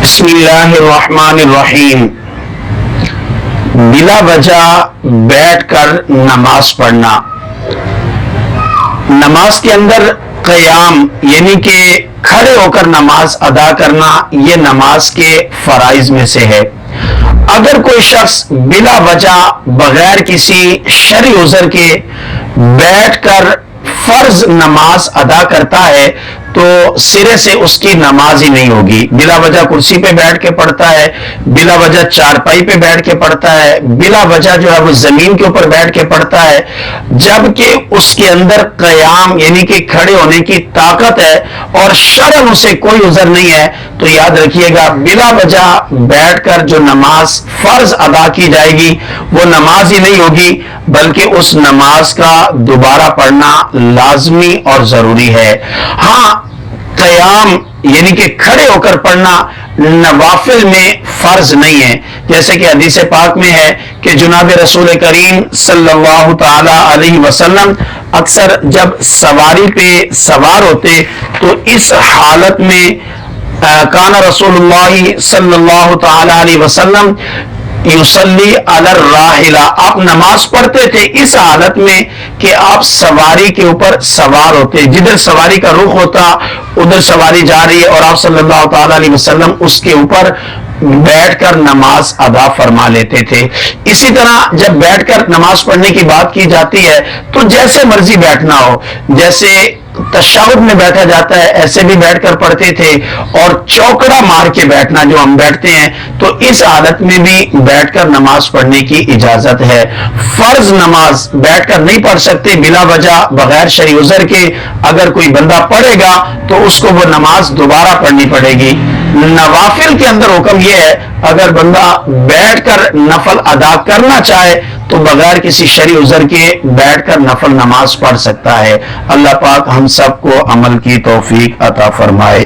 بسم اللہ الرحمن الرحیم۔ بلا وجہ بیٹھ کر نماز پڑھنا، نماز کے اندر قیام یعنی کہ کھڑے ہو کر نماز ادا کرنا، یہ نماز کے فرائض میں سے ہے۔ اگر کوئی شخص بلا وجہ بغیر کسی شرعی عذر کے بیٹھ کر فرض نماز ادا کرتا ہے تو سرے سے اس کی نماز ہی نہیں ہوگی۔ بلا وجہ کرسی پہ بیٹھ کے پڑھتا ہے، بلا وجہ چارپائی پہ بیٹھ کے پڑھتا ہے، بلا وجہ جو ہے وہ زمین کے اوپر بیٹھ کے پڑھتا ہے، جبکہ اس کے اندر قیام یعنی کہ کھڑے ہونے کی طاقت ہے اور شرعاً اسے کوئی عذر نہیں ہے، تو یاد رکھیے گا بلا وجہ بیٹھ کر جو نماز فرض ادا کی جائے گی وہ نماز ہی نہیں ہوگی، بلکہ اس نماز کا دوبارہ پڑھنا لازمی اور ضروری ہے۔ ہاں، قیام یعنی کہ کھڑے ہو کر پڑھنا نوافل میں فرض نہیں ہے، جیسے کہ حدیث پاک میں ہے کہ جناب رسول کریم صلی اللہ تعالی علیہ وسلم اکثر جب سواری پہ سوار ہوتے تو اس حالت میں کان رسول اللہ صلی اللہ تعالی علیہ وسلم یصلی علی الراحلہ، آپ نماز پڑھتے تھے اس حالت میں کہ آپ سواری کے اوپر سوار ہوتے، جدھر سواری کا رخ ہوتا ادھر سواری جا رہی ہے اور آپ صلی اللہ تعالی علیہ وسلم اس کے اوپر بیٹھ کر نماز ادا فرما لیتے تھے۔ اسی طرح جب بیٹھ کر نماز پڑھنے کی بات کی جاتی ہے تو جیسے مرضی بیٹھنا ہو، جیسے تشہد میں بیٹھا جاتا ہے ایسے بھی بیٹھ کر پڑھتے تھے، اور چوکڑا مار کے بیٹھنا جو ہم بیٹھتے ہیں تو اس حالت میں بھی بیٹھ کر نماز پڑھنے کی اجازت ہے۔ فرض نماز بیٹھ کر نہیں پڑھ سکتے بلا وجہ بغیر شرعی عذر کے، اگر کوئی بندہ پڑھے گا تو اس کو وہ نماز دوبارہ پڑھنی پڑے گی۔ نوافل کے اندر حکم یہ ہے اگر بندہ بیٹھ کر نفل ادا کرنا چاہے تو بغیر کسی شرعی عذر کے بیٹھ کر نفل نماز پڑھ سکتا ہے۔ اللہ پاک ہم سب کو عمل کی توفیق عطا فرمائے۔